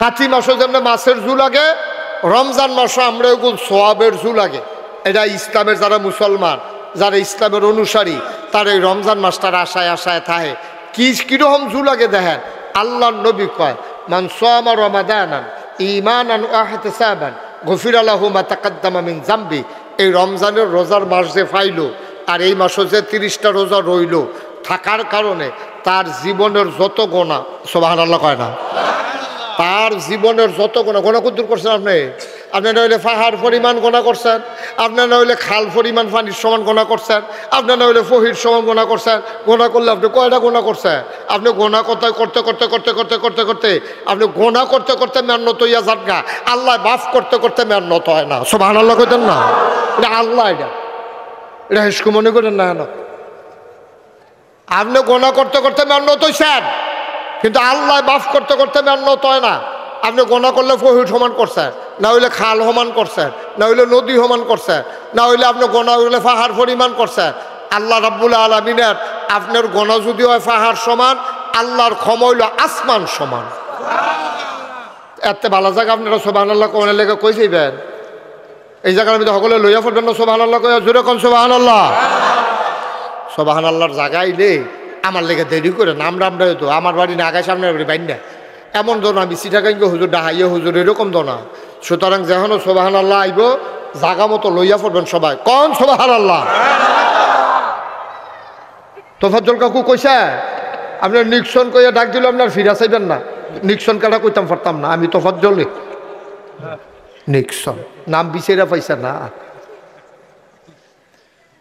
কাতি মাসও যেমন মাছের জু লাগে, রমজান মাসও আমরা ওগুলো সোয়াবের জু লাগে। এটা ইসলামের যারা মুসলমান, যারা ইসলামের অনুসারী, তার এই রমজান মাসটার আশায় আশায় থাকে। কিরকম জু লাগে দেখেন, আল্লাহর নবী কয়, মান সামা রমাদানান ঈমানান ওয়া ইহতিসাবান গফিরা লাহু মা তাকাদ্দামা মিন যামবি। এই রমজানের রোজার মাস যে পাইলো, আর এই মাসে যে 30টা রোজা রইল থাকার কারণে তার জীবনের যত গোনা, সুবহানাল্লাহ কয় না, তার জীবনের যত গোনা কদ্দুর করছেন আপনি? আপনি নইলে পাহাড় পরিমাণ গোনা করছেন, আপনার নইলে খাল পরিমাণ পানির সমান গোনা করছেন, আপনার নইলে ফহির সমান গোনা করছেন। গোনা করলে আপনি কয়টা গোনা করছেন? আপনি গোনা করতে করতে করতে করতে করতে করতে করতে আপনি গোনা করতে করতে মেহনত হইয়া যান গা, আল্লাহ মাফ করতে করতে মেহনত হয় না। সুবহানাল্লাহ কইতেন না? এটা আল্লাহ, এটা হেসকু মনে করেন না। কেন আপনি গোনা করতে করতে মেহনত হইছেন, কিন্তু আল্লাহ মাফ করতে করতে মেহনত হয় না। আপনি গোনা করলে ফহির সমান করছেন, না হইলে খাল সমান করছেন, না হইলে নদী সমান করছেন, না হইলে আপনি গোনা হইলে পাহাড় পরিমাণ করছেন। আল্লাহ রাব্বুল আলামিনের আপনার গোনা যদি হয় পাহাড় সমান, আল্লাহর ক্ষমা হইল আসমান সমান। এত ভালো জায়গা আপনারা সুবহানাল্লাহ কোন লেগে কই যাইবেন? এই জায়গার মধ্যে সকলে লইয়া পড়বেন না সুবহানাল্লাহ কইয়া জোরে কোন সুবহানাল্লাহ। সুবহানাল্লাহর জায়গায় রে আমার লেগে দেরি করে নামরা তো আমার বাড়ি না আগায় সামনের বাড়ি বাইন না, এমন দোনা বিসি টাকাইঙ্গে হুজুর ডাহাইয়া হুজুর এরকম দোনা। সুতরাং যেন সুবহানাল্লাহ আইব জাগা মতো লইয়া পড়বেন সবাই, কোন সুবহানাল্লাহ। তোফাজ্জল কাকু কইছে আপনার নিক্সন কইয়া ডাক দিল, আপনার ফিরা চাইবেন না। নিক্সন কাটা কইতাম পারতাম না, আমি তোফাজ্জল নিক্সন নাম বিচাইরা পাইছে না।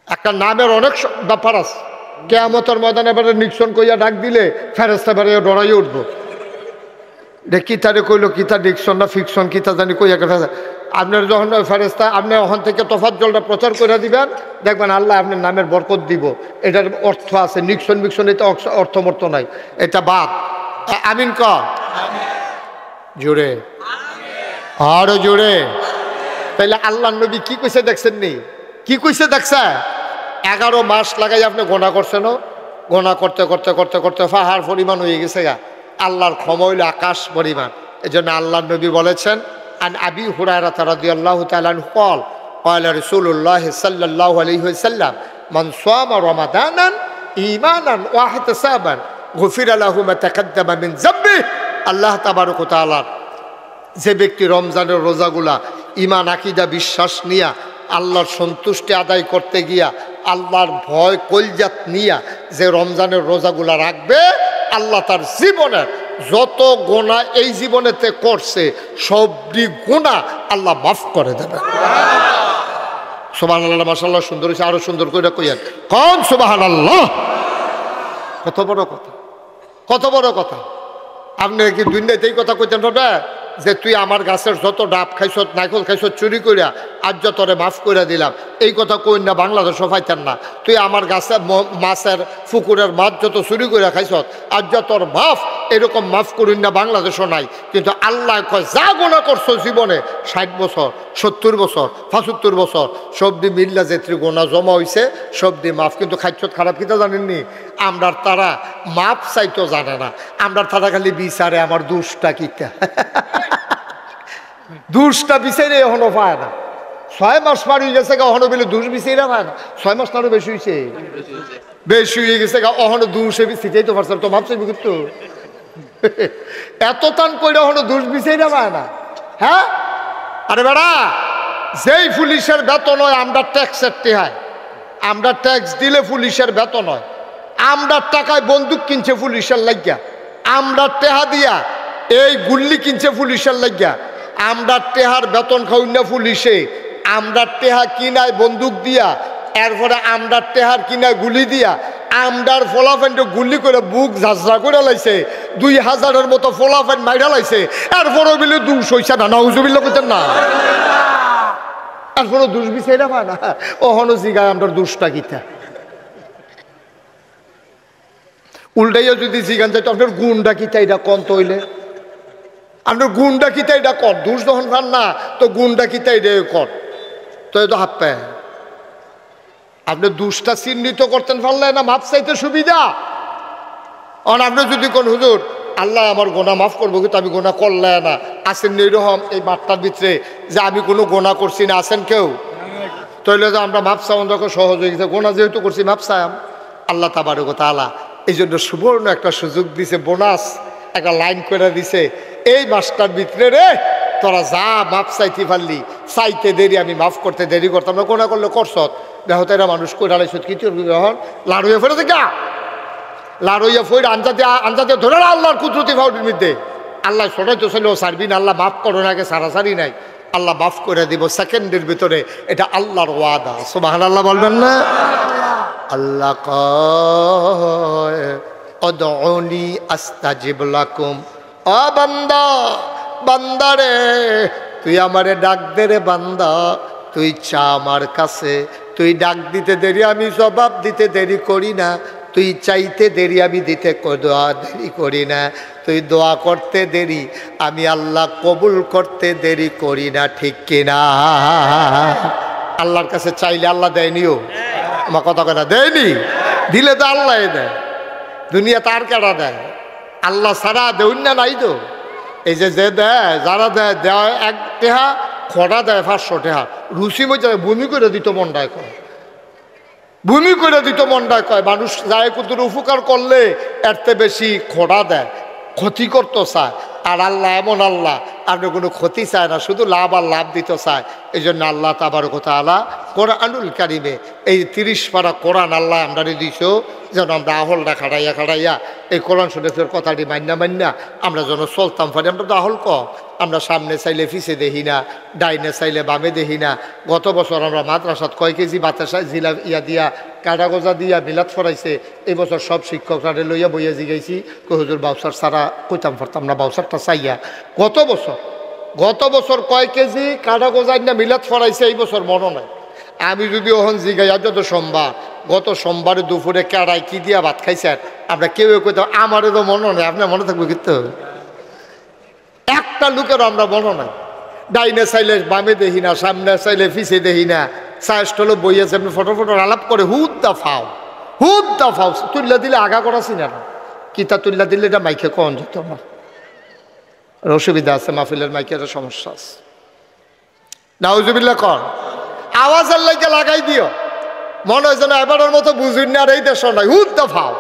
একটা নামের অনেক ব্যাপার আছে। কিয়ামতের ময়দানে এবারে নিক্সন কইয়া ডাক দিলে ফেরেশতা এবারে ডরাইয়া উঠবো। কিতারে কইলো কিতা নিক্সন না ফিকশন কিতা জানি কইয়া আপনার যখন ফেরেশতা আপনি ওখান থেকে তোফাজ্জলটা প্রচার করে দিবেন, দেখবেন আল্লাহ আপনার নামের বরকত দিব। এটার অর্থ আছে। নিক্সন মিক্সন এটা অর্থমর্থ নাই, এটা বাদ। আমিন ক জোরে, আরো জোরে। তাইলে আল্লাহ নবী কি কইছে দেখছেন নি? কি কইছে দেখছে? 11 মাস লাগাই আপনি গোনা করছেন, গোনা করতে করতে করতে করতে পাহাড় পরিমাণ হয়ে গেছে গা, আল্লাহর ক্ষমা হইল আকাশ পরিমাণ। এই জন্য আল্লাহ নবী বলেছেন, আন আবি হুরায়রা রাদিয়াল্লাহু তাআলা আনহু قال قال رسول الله صلى الله عليه وسلم من صام رمضانا ঈমানান ওয়া ইহতিসাবান গুফিরা লাহু মা তাকাদ্দামা মিন যামবি। আল্লাহ তাবারক ওয়া তাআলা যে ব্যক্তি রমজানের রোজাগুলা ঈমান আকীদা বিশ্বাস নিয়া আল্লাহর সন্তুষ্টি আদায় করতে গিয়া আল্লাহর ভয় কলজাত নিয়া যে রমজানের রোজাগুলা রাখবে, আল্লাহ তার জীবনের যত গোনা এই জীবনেতে করছে সবটি গোনা আল্লাহ মাফ করে দেবে। সুবহানাল্লাহ, মাশাআল্লাহ, সুন্দর হয়েছে। আরো সুন্দর করে কইয়েন, কোন সুবহানাল্লাহ। কত বড় কথা, কত বড় কথা। আপনি কি দুনিয়াতেই কথা কইতেন পারবে যে তুই আমার গাছের যত ডাব খাইছ নাইকল খাইছ চুরি করিয়া আজ যতরে মাফ করে দিলাম, এই কথা কই না বাংলাদেশও পাইতেন না। তুই আমার গাছের মাছের পুকুরের মাছ যত চুরি করিয়া খাইছ আজ তোর মাফ, এরকম মাফ করিন না বাংলাদেশও নাই। কিন্তু আল্লাহ কয় যা গোনা করছো জীবনে 60 বছর 70 বছর 75 বছর সবদি মিল্লা যেত্রী গোনা জমা হয়েছে সবদি মাফ। কিন্তু খাইছ খারাপ কিতা জানেননি? আমরা তারা মাফ চাইতো জানে না, আমরা তারা খালি বিচারে আমার দোষটা কিতা। দোষটা বিচারে এখনো পায় না। 6 মাস পার হয়ে গেছে গা, অহনো বলে দোষ বিচারে পায় না। 6 মাস তারও বেশি হয়েছে, বেশি হয়ে গেছে গা, অহনো দোষে সিটাই তো পারছে তো ভাবছে কিন্তু এত টান করে অহনো দোষ বিচারে পায় না। হ্যাঁ, আরে বেড়া, যেই পুলিশের বেতন হয় আমরা ট্যাক্সের টেহায়, আমরা ট্যাক্স দিলে পুলিশের বেতন হয়। আমরা টাকায় বন্দুক কিনছে পুলিশের লাগিয়া, আমরা টেহা দিয়া এই গুল্লি কিনছে পুলিশের লাগিয়া। আমরা টেহার বেতন খাই না পুলিশে, আমরা টেহা কিনায় বন্দুক দিয়া, এরপরে আমরা টেহার কিনায় গুলি দিয়া আমরার ফলাফাইনটা গুলি করে বুক ঝাঁঝরা করে লাইছে। 2000-এর মতো ফলাফাইন মাইরা লাইছে, এরপরে বিলে 200 হইছে না। নাউজুবিল্লাহ কইতেন না? এরপরে দোষ বিচাইরা পায় না। ওহনো জিগায় আমরা দোষটা কিতা। উল্টাইয়া যদি জিগান চাইতো আপনার গুণটা কিতা এটা কন তৈলে, আপনার গুণটা কিতা এটা কর। দোষ যখন পান না তো গুণটা কিতা এটা কর, তো এই তো হাত পায়। আপনি দোষটা চিহ্নিত করতেন পারলে না মাপ চাইতে সুবিধা। আর আপনি যদি কোন হুজুর আল্লাহ আমার গোনা মাফ করবো, কিন্তু আমি গোনা করলে না। আসেন এইরকম এই বার্তার ভিতরে যে আমি কোনো গোনা করছি না? আসেন কেউ? তাইলে যে আমরা মাপ চাওয়ান যখন সহযোগিতা, গোনা যেহেতু করছি মাপ চাইম। আল্লাহ তাবারক ওয়া তাআলা এই জন্য সুবর্ণ একটা সুযোগ দিছে, বোনাস একটা লাইন করে দিছে, এই মাসটার ভিতরে রে তোরা যা মাপ চাইতে পারলি, চাইতে দেরি আমি মাফ করতে দেরি করতাম না। গোনা করলে করছত দেহতে এরা মানুষ কইরালাই সত কি গ্রহণ লাড়ুইয়া ফেরে দেখা লাড়ুইয়া ফইর আঞ্জাতে ধরে আল্লাহর কুদরতি ফাউটির মধ্যে আল্লাহ ছোটাই তো ছিল সারবিন, আল্লাহ মাফ করো না, আগে সারাসারি নাই, আল্লাহ মাফ করে দিব সেকেন্ডের ভিতরে। এটা আল্লাহর ওয়াদা। সুবহানাল্লাহ বলবেন না? আল্লাহ কয় উদউনি আস্তাজিব লাকুম। ও বান্দা, বান্দারে তুই আমারে ডাক দে রে বান্দা, তুই চা আমার কাছে, তুই ডাক দিতে দেরি আমি জবাব দিতে দেরি করি না, তুই চাইতে দেরি আমি দিতে দোয়া দেরি করি না, তুই দোয়া করতে দেরি আমি আল্লাহ কবুল করতে দেরি করি না, ঠিক কিনা? আল্লাহর কাছে চাইলে আল্লাহ দেয়নিও? আমার কথা কথা দেয়নি? দিলে তো আল্লাহ দেয়, দুনিয়া তার কেডা দেয়? আল্লাহ ছাড়া দেউন না নাই তো। এই যে দেয়, যারা দেয় দেয় 1 টাকা, খোটা দেয় 500 টাকা, রুচি মধ্যে বমি করে দিত মনটায় কয়, বমি করে দিত মনটায় কয়। মানুষ যায় কত উপকার করলে এরতে বেশি খোটা দেয়, ক্ষতি করতে চায়। আর আল্লাহ এমন আল্লাহ, আপনি কোনো ক্ষতি চায় না, শুধু লাভ আর লাভ দিতে চায়। এই জন্য আল্লাহ তাবারক ওয়া তাআলা কোরআনুল কারিমে এই 30 পারা কোরআন আল্লাহ আমরা দিছ, যেন আমরা আহলটা খাটাইয়া খাটাইয়া এই কোরআন শরীফের কথাটি মান্না আমরা যেন চলতাম পারি। আমরা তো আহল কম, আমরা সামনে চাইলে পিছে দেখি না, ডাইনে চাইলে বামে দেখি না। গত বছর আমরা মাদ্রাসাত কয় কেজি বাতাসা জিলা দিয়া কাটা গোজা দিয়া মিলাদ ফরাইছে। এই বছর সব শিক্ষকরা লইয়া বইয়া জিগাইছি, হুজুর বাউসার ছাড়া কইতাম পারতাম না, বাউসারটা চাইয়া। গত বছর কয় কেজি কাটা গোজা না মিলাদ ফরাইছে, এই বছর মনে নাই। আমি যদি ওখান জিগাই, আজ তো সোমবার, গত সোমবারে দুপুরে কেড়াই কি দিয়া ভাত খাইছেন, আমরা কেউ কইতাম আমারও তো মনে নেই, আপনার মনে থাকবে কিন্তু একটা লোকেরও আমরা মনে নাই। ডাইনে চাইলে বামে দেখি না, সামনে চাইলে পিছিয়ে দেখি না, চাষটলো বইয়াছে আপনি ফটো আলাপ করে হুদ দা ফাও তুল্লা দিলে আগা করা চিনা না, কিতা তুল্লা দিলে এটা মাইকে কন যেত না, অসুবিধা আছে, মাহফিলের মাইকের সমস্যা আছে। নাউজুবিল্লাহ কর, আওয়াজ আল্লাহকে লাগাই দিও, মনে হয় যেন এবারের মতো বুঝুন না, আর এই দেশ নয়, হুদ দা ফাও,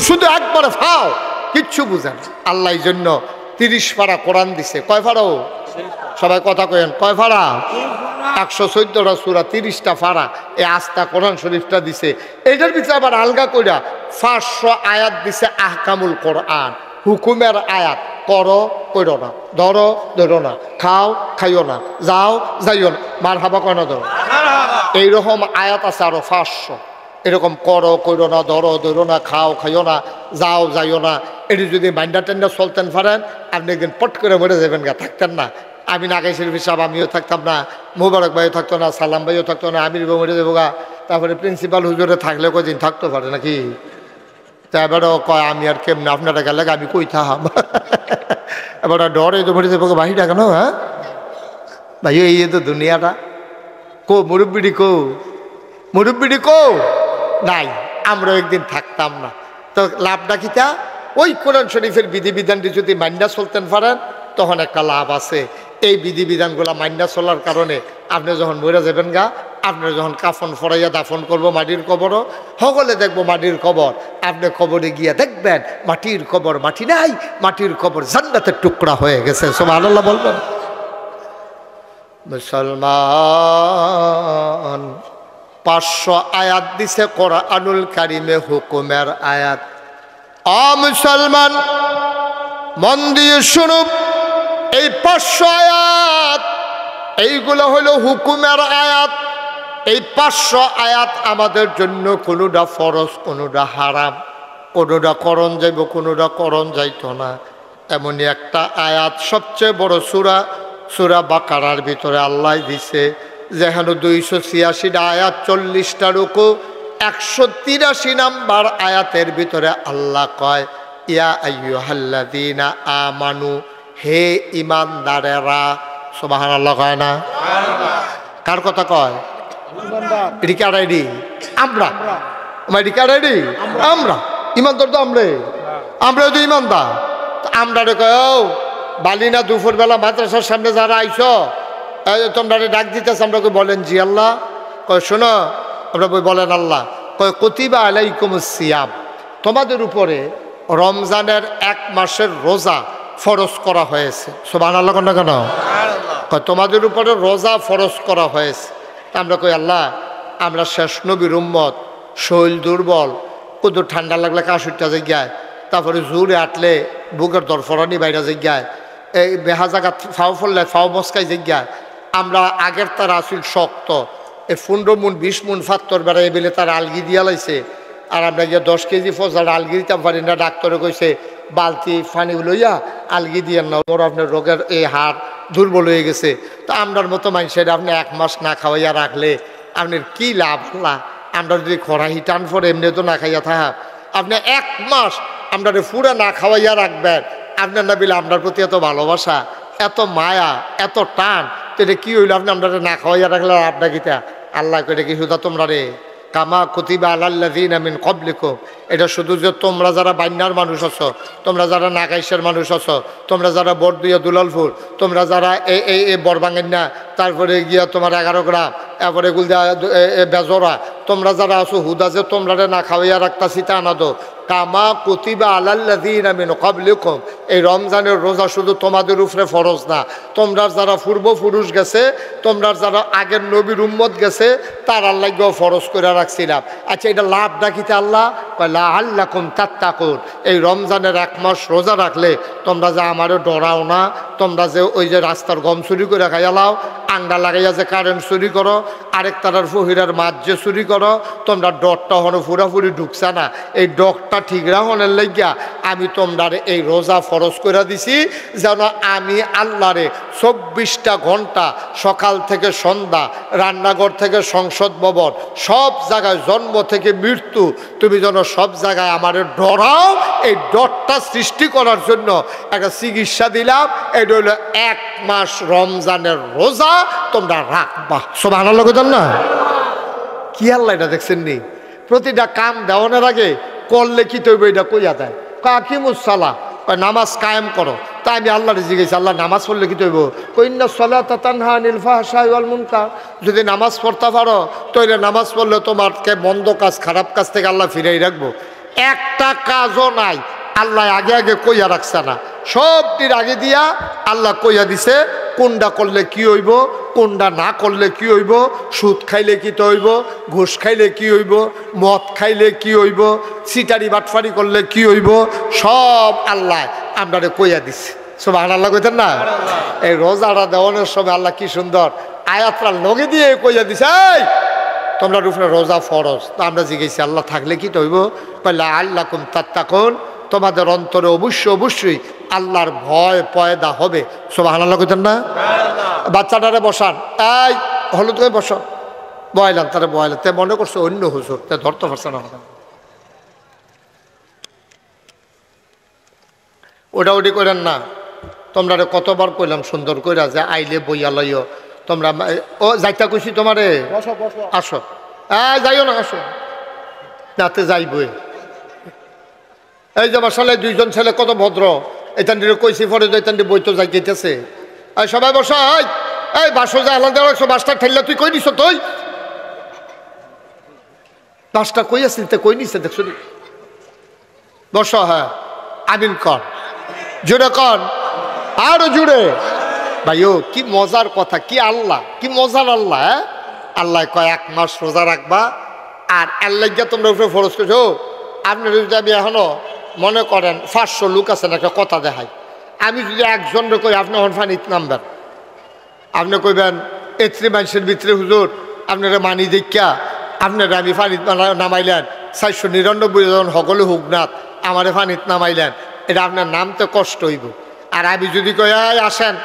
শুধু একবারে ফাও, কিচ্ছু বুঝেন। আল্লাহ এই জন্য 30 পারা কোরআন দিছে। কয় পারাও? সবাই কথা কয়েন, কয় পারা? 114টা সূরা, 30টা পারা, এই আস্থা কোরআন শরীফটা দিছে। এইটার ভিতরে আবার আলগা কইরা 500 আয়াত দিছে আহকামুল কোরআন, হুকুমের আয়াত। করো কইরো না, ধরো ধরো না, খাও খাইও না, যাও যাইও না, মার হাবা কয় না ধরো, এইরকম আয়াত আছে আরো 500। এরকম করো কইরো না, ধরো ধরো না, খাও খাইও না, যাও যাইও না, এটি যদি মাইন্ডা টেন্ডা চলতেন পারেন, আপনি একদিন পট করে মরে যাবেন গা, থাকতেন না। আমি নাগাই শরীফ সাহেব আমিও থাকতাম না, মোবারক ভাইও থাকতো না, সালাম ভাইও থাকতো না, আমির মরে যাবো গা। তারপরে প্রিন্সিপাল হুজুরে থাকলে কদিন থাকতে পারে নাকি? তা এবারও কয় আমি আর কেমন আপনারা গেলে আমি কই থাম, এবার ডরে তো মরে যাবো বাহিটা কেন? হ্যাঁ ভাই, এই তো দুনিয়াটা কো, মুরব্বিডি কো নাই, আমরা একদিন থাকতাম না। তো লাভটা কিতা? ওই কোরআন শরীফের বিধিবিধানটি যদি মান্যা চলতেন পারেন, তখন একটা লাভ আছে। এই বিধিবিধানগুলো মান্যা চলার কারণে আপনি যখন মরে যাবেন গা, আপনার যখন কাফন ফরাইয়া দাফন করবো মাটির কবরও, সকলে দেখবো মাটির কবর, আপনি কবরে গিয়া দেখবেন মাটির কবর মাটি নাই, মাটির কবর জান্নাতের টুকরা হয়ে গেছে। সুবহানাল্লাহ বলবেন। মুসলমান 500 আয়াত দিছে কোরআনুল কারিমে, হুকুমের আয়াত। মুসলমান মন দিয়ে শুনুন, এই 500 আয়াত এইগুলো হলো হুকুমের আয়াত। এই 500 আয়াত আমাদের জন্য কোনোটা ফরজ, কোনোটা হারাম, কোনোটা করণ যাইব, কোনোটা করণ যাইত না। এমনই একটা আয়াত সবচেয়ে বড় সূরা বাকারার ভিতরে আল্লাহ দিছে, যেখানে 286টা আয়াত, 40টা রুকু, 183 নাম্বার আয়াতের ভিতরে আল্লাহ কয়, ইয়া আইয়ুহাল্লাযীনা আমানু, হে ঈমানদারেরা। সুবহানাল্লাহ কয় না? কার কথা কয়? এটি কার আইডি? আমরা। এটি কার আইডি? আমরা। ঈমানদার তো আমরা। আমরা যদি ইমানদার আমরা কয় ও বালিনা দুপুরবেলা মাদ্রাসার সামনে যারা আইস তোমরা ডাক দিতেছ আমরা কই বলেন জি আল্লাহ। কয় শোনো আমরা বলেন আল্লাহ। কয় কুতিবা আলাইকুমুস সিয়াম, তোমাদের উপরে রমজানের 1 মাসের রোজা ফরজ করা হয়েছে। সুবহানাল্লাহ না কেন? কয় তোমাদের উপরে রোজা ফরজ করা হয়েছে। আমরা কই আল্লাহ আমরা শেষ নবীর উম্মত, শরীর দুর্বল, কত ঠান্ডা লাগলে কাশুরটা জায়গায়, তারপরে জোরে আটলে বুকের দরফরানি বাইরে জায়গায়, এই বেহা জায়গা ফাও ফললে ফাও মস্কাই জায়গায়, আমরা আগের তার আসিল শক্ত, এই 15 মুন 20 মুন ফাত্তর বেড়াই বেলে তার আলগি দিয়া লাইছে, আর আমরা গিয়ে 10 কেজি ফসার আলগি দিতাম পারি না। ডাক্তারে কইছে বালতি পানি লইয়া আলগি দিয়ে না, ওর আপনার রোগের এই হাড় দুর্বল হয়ে গেছে। তো আমরার মতো মানুষের আপনি 1 মাস না খাওয়াইয়া রাখলে আপনার কি লাভ? আমরা যদি খরাহি টান পরে এমনি তো না খাইয়া থাক, আপনি 1 মাস আমরা পুরা না খাওয়াইয়া রাখবেন। আপনার না বিলে আপনার প্রতি এত ভালোবাসা, এত মায়া, এত টান, তো এটা কি হইলো? আপনি আমরা না খাওয়াইয়া রাখলে আপনার গীতা আল্লাহ করে কি শুধু তোমরা রে কামা কুতিবা আলাল্লাযিনা মিন ক্বাবলিকুম, এটা শুধু যে তোমরা যারা বান্যার মানুষ আছো, তোমরা যারা নাগাইশের মানুষ আছো, তোমরা যারা বরদুইয়া দুলালপুর, তোমরা যারা এই বরবাঙ্গিনা, তারপরে গিয়া তোমার 11 গ্রাম, এরপরে গুলদা বেজরা, তোমরা যারা আছো হুদা যে তোমরা না খাওয়াইয়া রাখতাছি তা না দো। কামা কুতিবা আলাল্লাযিনা মিন ক্বাবলিকুম, এই রমজানের রোজা শুধু তোমাদের উপরে ফরজ না, তোমরা যারা পূর্বপুরুষ গেছে, তোমরা যারা আগের নবীর উম্মত গেছে, তার আল্লাহকেও ফরজ করে রাখছিলাম। আচ্ছা এটা লাভ ডাকিতে আল্লাহ লাআল্লাকুম তাত্তাকুন, এই রমজানের 1 মাস রোজা রাখলে তোমরা যে আমারও ডরাও না, তোমরা যে ওই যে রাস্তার গম চুরি করে খাইয়া লাও, আংডা লাগাইয়া যে কারেন্ট চুরি করো, আরেক তারার ফহিরার মাছ যে চুরি করো, তোমরা ডরটা হনো পুরাপুরি ঢুকছা না, এই ডরটা ঠিক রাখনের লাগিয়া আমি তোমরা এই রোজা ফরজ করে দিছি, যেন আমি আল্লাহরে 24টা ঘন্টা সকাল থেকে সন্ধ্যা, রান্নাঘর থেকে সংসদ ভবন, সব জায়গায় জন্ম থেকে মৃত্যু, তুমি যেন সব জায়গায় আমারে ডরাও। এই ডরটা সৃষ্টি করার জন্য একটা চিকিৎসা দিলাম, এটা হলো 1 মাস রমজানের রোজা তোমরা রাখবা। সুবহানাল্লাহ কইতাম না? কি আল্লাহ এটা দেখছেন নি? প্রতিটা কাম দেওয়ানোর আগে করলে কি তৈব এটা কইয়া দেয়, কাকিমুস সালাহ, নামাজ কায়েম করো। তাই আমি আল্লাহরে জিজ্ঞেস আল্লাহ নামাজ পড়লে কি তৈব? কইন্না সালাতা তানহা আনিল ফাহশাই ওয়াল মুনকার, যদি নামাজ পড়তে পারো তাহলে নামাজ পড়লে তোমারকে মন্দ কাজ খারাপ কাজ থেকে আল্লাহ ফিরাই রাখবো। একটা কাজও নাই আল্লাহ আগে আগে কইয়া রাখছে না, সবটির আগে দিয়া আল্লাহ কইয়া দিছে কোনটা করলে কি হইব, কোনটা না করলে কি হইব, সুদ খাইলে কি হইব, ঘুষ খাইলে কি হইব, মদ খাইলে কি হইব, সিটারি বাটফারি করলে কি হইব, সব আল্লাহ আমরা কইয়া দিছে। সুবহানাল্লাহ কইতেন না? এই রোজাটা দেওয়ানোর সময় আল্লাহ কি সুন্দর আয়াতটা লগে দিয়ে কইয়া দিছে, এই তোমরা উপরে রোজা ফরজ। তো আমরা জিজ্ঞেসি আল্লাহ থাকলে কি হইব? লাআল্লাকুম তাত্তাকুন, তোমাদের অন্তরে অবশ্যই আল্লাহর ভয় পয়দা হবে। সুবহানাল্লাহ কইতেন না? বাচ্চাটারে বসান, এই হলুদ করে বসো, বয়লাম তারা বয়লাম, তে মনে করছে অন্য হুজুর, তে ধরতে পারছে না। ওটা করেন না। তোমরা কতবার কইলাম সুন্দর কইরা যে আইলে বইয়া লইও, তোমরা ও যাইতা কইছি তোমারে আসো, যাইও না, আসো নাতে যাইবই। এই যে বাসালে 2জন ছেলে কত ভদ্র, এখান থেকে কইছি পরে এখান থেকে বই তো যাই যেতেছে, এই সবাই বসা, এই বাসো যা আলাদা রাখছো, বাসটা ঠেললে তুই কই নিছ, তুই বাসটা কই আসিল, কই নিছে দেখছো বস। হ্যাঁ আমিন কর, জুড়ে কর, আরো জুড়ে। ভাইও কি মজার কথা, কি আল্লাহ, কি মজার আল্লাহ। হ্যাঁ আল্লাহ কয় 1 মাস রোজা রাখবা, আর আল্লাহ গিয়া তোমরা উপরে ফরজ করছো। আপনি যদি আমি এখনো মনে করেন 500 লোক আছেন, একটা কথা দেখাই, আমি যদি একজনকে কই আপনি হনফানিত নামবেন, আপনি কইবেন এত্রি মানুষের ভিতরে হুজুর আপনারা মানি দেখা আপনারা আমি ফানিত নামাইলেন, 499 জন সকলে হুকনাথ আমারে ফানিত নামাইলেন, এটা আপনার নামতে কষ্ট হইব। আর আমি যদি কই আসেন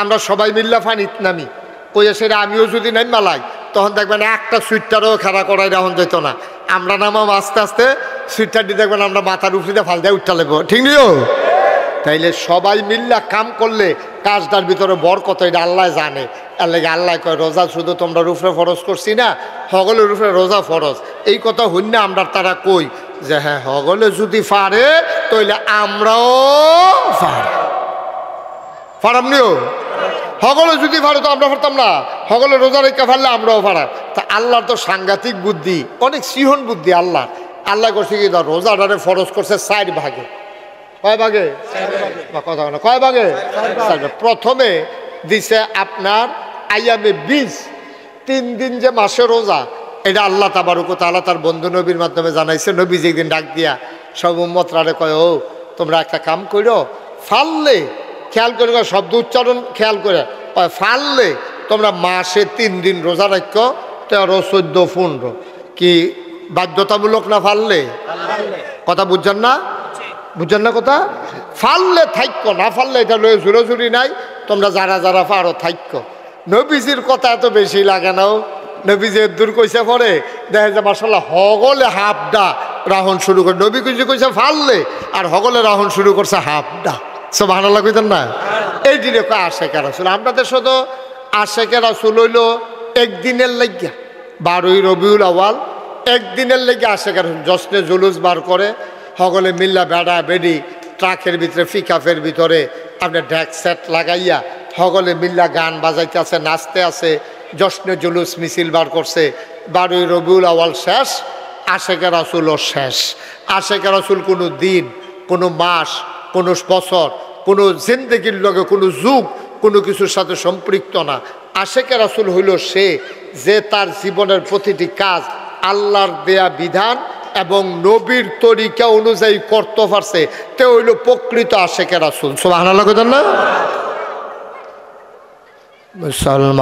আমরা সবাই মিল্লা ফানিত নামি, কইয়া সেটা আমিও যদি নাম মালাই, তখন দেখবেন একটা সুইটটারও খাড়া করাই রাখুন যেত না। আমরা নামাম আস্তে আস্তে, সুইটটারটি দেখবেন আমরা মাথার উপরে ফাল দিয়ে উঠতে লাগবো, ঠিক নিও? তাইলে সবাই মিল্লা কাম করলে কাজটার ভিতরে বরকত, এটা আল্লাহ জানে। এর লাগে আল্লাহ কয় রোজা শুধু তোমরা উপরে ফরজ করছি না, সকলের উপরে রোজা ফরজ। এই কথা হইনা আমরা তারা কই যে হ্যাঁ হগলে যদি পারে তাইলে আমরাও পারামনিও হগলে যদি পারে তো আমরা পারতাম না, হগলে রোজা রেখা পারলে আমরাও পারা। তা আল্লাহর তো সাংঘাতিক বুদ্ধি, অনেক সিহন বুদ্ধি আল্লাহ। আল্লাহ করছে কি রোজাটারে ফরজ করছে 4 ভাগে। কয় ভাগে? কথা বলে কয় ভাগে? প্রথমে দিছে আপনার আইয়ামে 20, 3 দিন যে মাসে রোজা, এটা আল্লাহ তাবারক ওয়া তাআলা তার বন্ধু নবীর মাধ্যমে জানাইছে। নবী যেদিন ডাক দিয়া সব উম্মতরারে কয়, ও তোমরা একটা কাম করো, ফাললে খেয়াল করে, শব্দ উচ্চারণ খেয়াল করে, ফাললে তোমরা মাসে 3 দিন রোজা রাখো, 13, 14, 15। কি বাধ্যতামূলক না ফাললে? কথা বুঝছেন না? বুঝছেন না কথা? ফাললে থাইক্য, না ফাললে এটা লয়ে জোরাজুরি নাই, তোমরা যারা যারা পারো থাইক্য। নবীজির কথা এত বেশি লাগে নাও, নবীজি দূর কইছে পরে দেখা যায় মাশাআল্লাহ হগলে হাফডা রাহন শুরু করে। নবী কইছে ফাললে, আর হগলে রাহন শুরু করছে হাফডা। সুবহানাল্লাহ কইতেন না? এই দিনে কয় আশেকে রাসূল। আমাদের শুধু আশেকে রাসূল হইল একদিনের লাগিয়া 12ই রবিউল আউয়াল, একদিনের লেগে আশেকে রাসূল জশ্নে জুলুস বার করে, হগলে মিল্লা বেড়া বেড়ি ট্রাকের ভিতরে পিকআপের ভিতরে আপনার ড্যাক সেট লাগাইয়া হগলে মিল্লা গান বাজাইতে আছে, নাচতে আছে, জশ্নে জুলুস মিছিল বার করছে। 12ই রবিউল আউয়াল শেষ, আশেকে রাসূলও শেষ। আশেকে রাসূল কোনো দিন, কোনো মাস, কোনো বছর, কোনো জিন্দেগির লগে কোনো যুগ, কোনো কিছুর সাথে সম্পৃক্ত না। আশেকে রাসূল হইল সে যে তার জীবনের প্রতিটি কাজ আল্লাহর দেয়া বিধান এবং নবীর তরিকা অনুযায়ী করতে পারছে, তে হইল প্রকৃত আশেকে রাসূল। সুবহানাল্লাহ কইতেন না? মুসলমান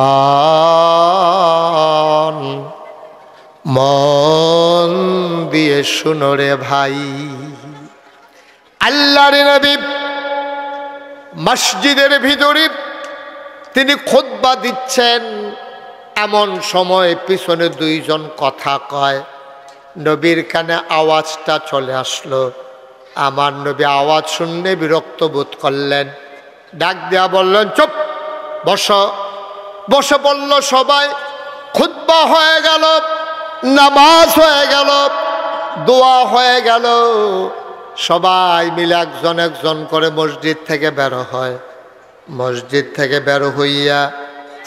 মন দিয়ে শুনো রে ভাই, আল্লাহর নবী মসজিদের ভিতরে তিনি খুতবা দিচ্ছেন, এমন সময় পিছনে 2 জন কথা কয়। নবীর কানে আওয়াজটা চলে আসলো। আমার নবী আওয়াজ শুনে বিরক্ত বোধ করলেন, ডাক দেয়া বললেন, চুপ, বসো। বসে পড়ল সবাই। খুতবা হয়ে গেল, নামাজ হয়ে গেল, দোয়া হয়ে গেল। সবাই মিলে একজন একজন করে মসজিদ থেকে বের হয়। মসজিদ থেকে বের হইয়া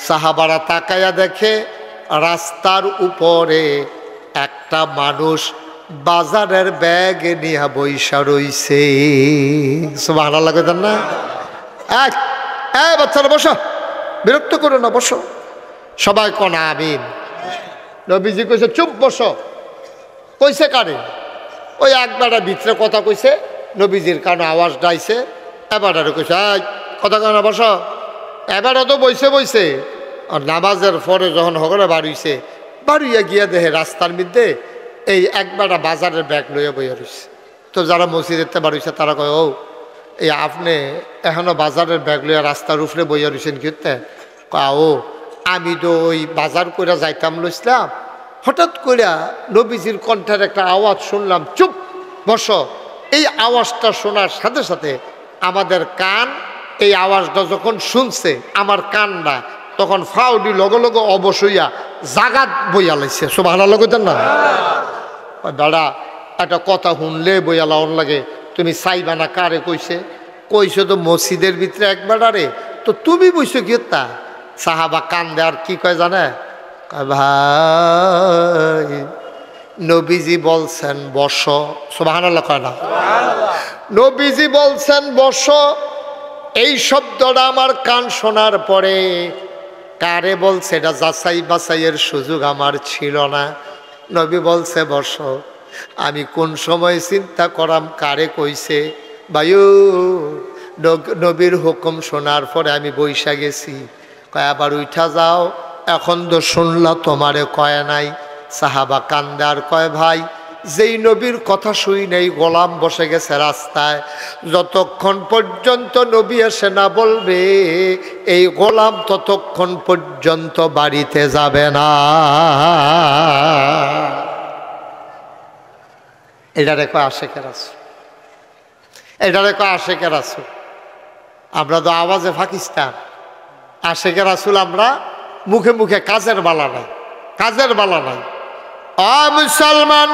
সাহাবারা তাকাইয়া দেখে রাস্তার উপরে একটা মানুষ বাজারের ব্যাগ নিয়ে বইসা রইছে। সুবহানাল্লাহ কইতেন না? বাচ্চারা বসো, বিরক্ত করো না, বসো। সবাই কোন আমিন। নবীজি কইছে চুপ, বসো। কইছে কারে? ওই একবারে ভিতরে কথা কইছে, নবীজির কানে আওয়াজ ডাইছে। এবারে কইছে কথা কয় না, বসো। এবারে তো বইছে বইছে। আর নামাজের পরে যখন হগলে বাড়িছে, বাড়িয়া গিয়া দেখে রাস্তার মধ্যে এই একবারে বাজারের ব্যাগ লইয়া বইয়া রইছে। তো যারা মসজিদেতে বাড়িছে তারা কয়, ও এই আপনি এখনো বাজারের ব্যাগ লইয়া রাস্তার উপরে বইয়া রইছেন কিতে? ও আমি তো ওই বাজার কইরা যাইতাম লইছিলাম, হঠাৎ কইরা নবীজির কণ্ঠের একটা আওয়াজ শুনলাম, চুপ, বসো। এই আওয়াজটা শোনার সাথে সাথে আমাদের কান এই আওয়াজটা যখন শুনছে, আমার কানটা তখন ফাউডি লগে লগে অবশ্যইয়া জাগাত বইয়া লাইছে। সুবহানাল্লাহ কইতেন না? দাদা একটা কথা শুনলে বইয়া লাউন লাগে, তুমি চাইবা না কারে কইছে? কইছে তো মসজিদের ভিতরে একবারে, তো তুমি বইছো কি? তা সাহাবা কান দে আর কি কয় জানে? ভাই নবীজি বলছেন বসো। সুবহানাল্লাহ কয় না? নবীজি বলছেন বসো। এই শব্দটা আমার কান শোনার পরে কারে বলছে এটা যাচাই বাছাইয়ের সুযোগ আমার ছিল না। নবী বলছে বসো। আমি কোন সময় চিন্তা করাম কারে কইছে। ভাইও নবীর হুকুম শোনার পরে আমি বইসা গেছি। কয় আবার উঠা যাও, এখন তো শুনলা তোমারে কয় নাই। সাহাবা কান্দার কয়, ভাই যেই নবীর কথা শুই নেই গোলাম বসে গেছে রাস্তায়, যতক্ষণ পর্যন্ত নবী এসে না বলবে এই গোলাম ততক্ষণ পর্যন্ত বাড়িতে যাবে না। এটারে কয় আশেকে রাসূল, এটারে কয় আশেকে রাসূল। আমরা তো আওয়াজে পাকিস্তান, আশেকে রাসূল আমরা মুখে মুখে, কাজের বালা নাই, কাজের বালা নাই। মুসলমান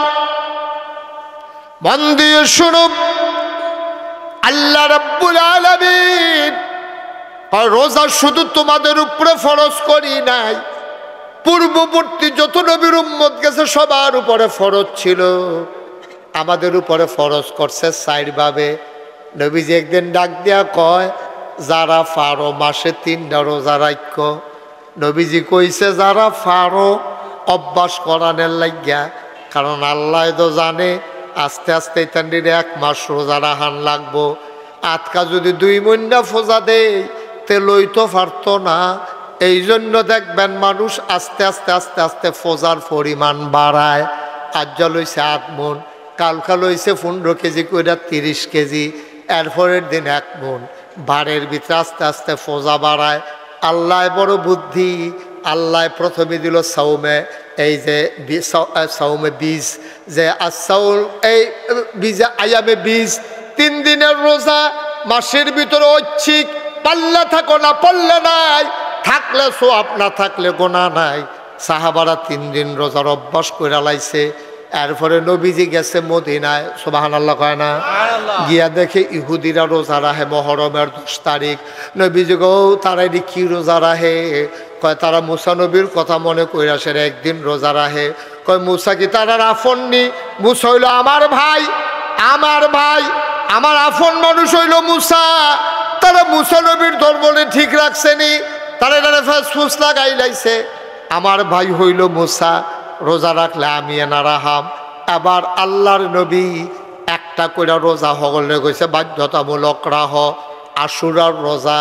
মন দিয়ে শুনো, আল্লাহ রাব্বুল আলামিন রোজা শুধু তোমাদের উপরে ফরজ করি নাই, পূর্ববর্তী যত নবীর উম্মত গেছে সবার উপরে ফরজ ছিল, আমাদের উপরে ফরজ করছে 4 ভাবে। নবীজি একদিন ডাক দিয়া কয়, যারা ফারো মাসে 3টা রোজা রাখো। নবীজি কইছে যারা ফারো অভ্যাস করানোর লাগিয়া, কারণ আল্লাহ তো জানে আস্তে আস্তে তান্ডির 1 মাস রোজা রাখান লাগবো। আটকা যদি 2 মহিনা ফোজা দেয় তে লইতে পারতো না। এই জন্য দেখবেন মানুষ আস্তে আস্তে আস্তে আস্তে ফোজার পরিমাণ বাড়ায়। আজ লইছে 8 মণ, কালকা লইছে 15 কেজি করে 30 কেজি, এরপরের দিন 1 মণ। বাড়ের ভিতরে আস্তে আস্তে ফোজা বাড়ায়। আল্লাহ বড় বুদ্ধি, আল্লাহ প্রথমে দিল সাউমে, এই যে সাউমে বীজ, যে আসাউল এই বীজে আয়ামে বীজ, 3 দিনের রোজা, মাসের ভিতরে ঐচ্ছিক, পাল্লা থাকো না পাল্লা নাই, থাকলে সোয়াব না থাকলে গোনা নাই। সাহাবারা 3 দিন রোজার অভ্যাস করে লাইছে। এরপরে নবীজি গেছে মদিনায়, সুবহানাল্লাহ কয় না? গিয়া দেখে ইহুদিরা রোজা রাখে মহরমের 10 তারিখ। নবীজি গো তারা কি রোজা রাখে? কয় তারা মুসা নবীর কথা মনে কইরা সে একদিন রোজা রাখে। কয় মুসা কি তারার আফননি? মুসা হইল আমার ভাই, আমার ভাই, আমার আফন মানুষ হইল মুসা। তারা মুসা নবীর ধর্মনে ঠিক রাখছেনি, তারা এখানে ফুস লাগাই লাইছে। আমার ভাই হইল মুসা, রোজা রাখলে আমি এনা রাহাম। আবার আল্লাহর নবী একটা করে রোজা হগলে গেছে বাধ্যতামূলক রাহ। আশুরার রোজা,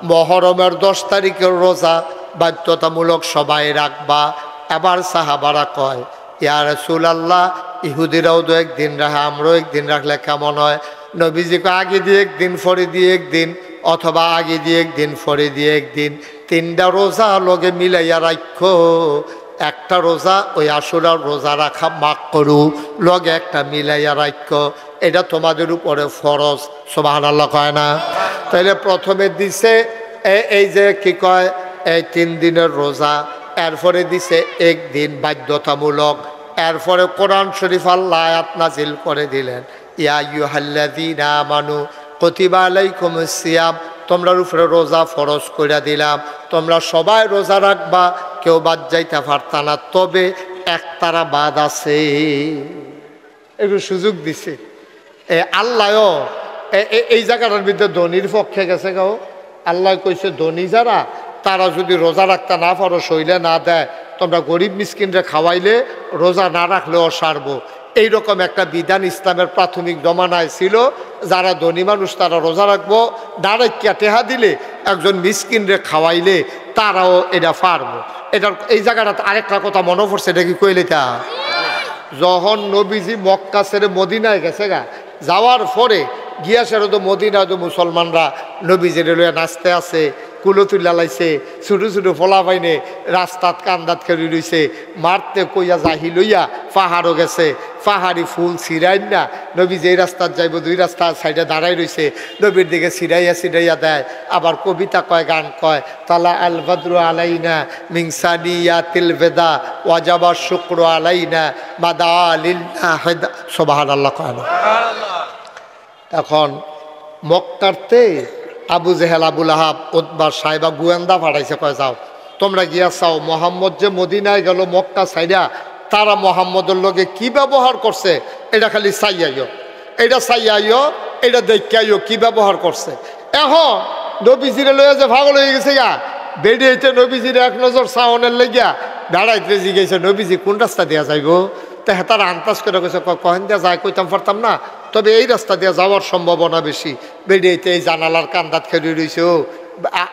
মহরমের 10 তারিখের রোজা বাধ্যতামূলক সবাই রাখবা। আবার সাহাবারা কয়, ইয়া রাসূলুল্লাহ, ইহুদিরাও তো 1 দিন রাখে, আমরাও 1 দিন রাখলে কেমন হয়? নবীজিকে আগে দিয়ে 1 দিন, পরে দিয়ে 1 দিন, অথবা আগে দিয়ে 1 দিন, পরে দিয়ে 1 দিন, 3টা রোজা লগে মিলাইয়া রাখো। একটা রোজা ওই আশুরার রোজা রাখা মাক করু, লগে একটা মিলাইয়া রাখো, এটা তোমাদের উপরে ফরজ। সুবহানাল্লাহ কয় না? তাইলে প্রথমে দিছে এই যে কি কয়, এই 3 দিনের রোজা, এরপরে দিছে 1 দিন বাধ্যতামূলক। এরপরে কোরআন শরীফ আল্লাহ আয়াত নাজিল করে দিলেন, ইয়া আইয়ুহাল্লাযীনা আমানু কুতিবা আলাইকুমুস সিয়াম, তোমরার উপরে রোজা ফরজ করে দিলাম, তোমরা সবাই রোজা রাখবা, কেউ বাদ যাইতে পারতা না, তবে একতারা বাদ আছে। একটু সুযোগ দিছে আল্লাহও। এই জায়গাটার ভিতরে ধনির পক্ষে গেছে গাও। আল্লাহ কইছে ধনী যারা, তারা যদি রোজা রাখতে না পারো, শৈলে না দেয়, তোমরা গরিব মিসকিনরে খাওয়াইলে রোজা না রাখলেও সারবো। এইরকম একটা বিধান ইসলামের প্রাথমিক জমানায় ছিল। যারা ধনী মানুষ তারা রোজা রাখবো, ডাইরেক্ট টেহা দিলে একজন মিসকিনরে খাওয়াইলে তারাও এটা পারবো। এটার এই জায়গাটা আরেকটা কথা মনে পড়ছে, এটা কি কইলে তা, যখন নবীজি মক্কা ছেড়ে মদিনায় গেছে গা, যাওয়ার পরে গিয়াসের তো মদিনায় তো মুসলমানরা নবীজির লইয়া নাচতে আছে, কুলো তুলা লাইছে, ছোটো ছোটো ফলা পাইনে রাস্তাত কান্দাত খেলি রইছে, মারতে কইয়া জাহি লইয়া পাহাড়ও গেছে, পাহাড়ি ফুল ছিড়াই না। নবী যেই রাস্তাত যাইব 2 রাস্তার সাইডে দাঁড়াই রইছে, নবীর দিকে ছিড়াইয়া ছিড়াইয়া দেয়। আবার কবিতা কয়, গান কয়, তালা আল বদরু আলাইনা মিন সানিয়াতিল বেদা ওয়াজাবা শুকরু আলাইনা মাদা লিল্লাহ। সুবহানাল্লাহ কয় না? এখন মক্কাতে আবু জেহেল, আবুল আহাব, উতবা, সাইবা গোয়েন্দা পাঠাইছে, কয় যাও তোমরা গিয়া চাও মোহাম্মদ যে মদিনায় গেল মক্কা সাইডা, তারা মোহাম্মদের লগে কি ব্যবহার করছে এটা খালি চাইয়াইও, এটা চাইয়াইও, এটা দেখাইও কি ব্যবহার করছে। এখন নবীজিরে লইয়া যে ভাগল হয়ে গেছে গা, বেরিয়েছে নবীজির 1 নজর চাওনের লেগিয়া দাঁড়াইতে জিগেছে, নবীজি কোন রাস্তা দিয়া যাইব? তা তারা আন্দাজ করে গেছে, কহেন দিয়া যায় কইতাম পারতাম না, তবে এই রাস্তা দিয়ে যাওয়ার সম্ভাবনা বেশি। বেরিয়েতে এই জানালার কান্দাত খেলি রইছে, ও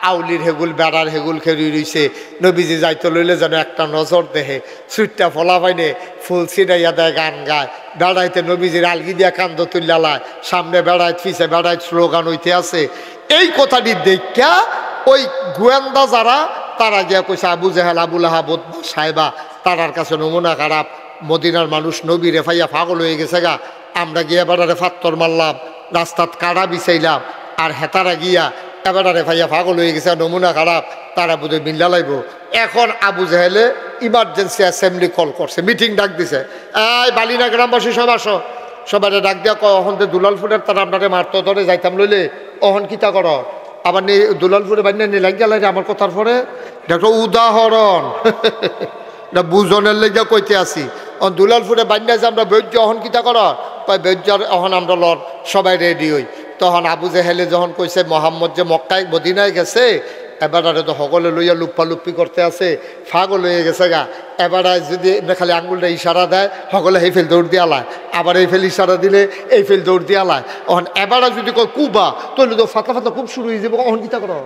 আউলির হেগুল, বেড়ার হেগুল খেলি রইছে। নবীজি যাইতে লইলে যেন একটা নজর দেহে, সুইটটা ফলা পাইনে ফুল ছিড়াইয়া দেয়, গান গায়। বেড়াইতে নবীজির আলগি দিয়া কান্দ তুল্লালায়, সামনে বেড়াইত, পিছে বেড়াইত, স্লোগান হইতে আছে। এই কথাটি দেখা ওই গোয়েন্দা যারা, তারা গিয়া কইছে আবু জেহেল, আবুল আহাব, সাহেবা, তারার কাছে নমুনা খারাপ, মদিনার মানুষ নবীরে ফাইয়া পাগল হয়ে গেছে গা, আমরা গিয়া বেড়ারে ফাত্তর মারলাম, রাস্তাত কাড়া বিছাইলাম, আর হেতারা গিয়া এবারে ভাইয়া পাগল হয়ে গেছে, নমুনা খারাপ, তারা বোধহয় মিল্লা লাইব। এখন আবু জাহেলে ইমার্জেন্সি অ্যাসেম্বলি কল করছে, মিটিং ডাক দিছে, এই বালিনা গ্রামবাসী সব আসো, সবাই ডাক দিয়া কয় অহন যে দুলালপুরের তারা আপনারে মারতো ধরে যাইতাম লইলে অহন কিতা কর আবার দুলালপুরে বান্যা নিলাগ গেল আমার কথার পরে এটা একটা উদাহরণ এটা বুঝনের লেগে কইতে আসি দুলালপুরে বান্যা যে আমরা বৈদ্য অহন কিতা কর কয় বৈদ্যর অহন আমরা লড় সবাই রেডি হই তখন আবু জেহেলে যখন কইছে মোহাম্মদ যে মক্কায় মদিনায় গেছে এবার তো সকলে লইয়া লুপ্পি করতে আছে ফাগল লইয়া গেছে গা এবার যদি খালি আঙ্গুলটা ইশারা দেয় সকলে এই ফেল দৌড় দিয়া লায় আবার এই ফেল ইশারা দিলে এই ফেল দৌড় দিয়া লায় তখন এবার যদি কয় কুবা তাহলে তো ফাতা ফাতা খুব শুরু হয়ে যাবে কখন কিতা করো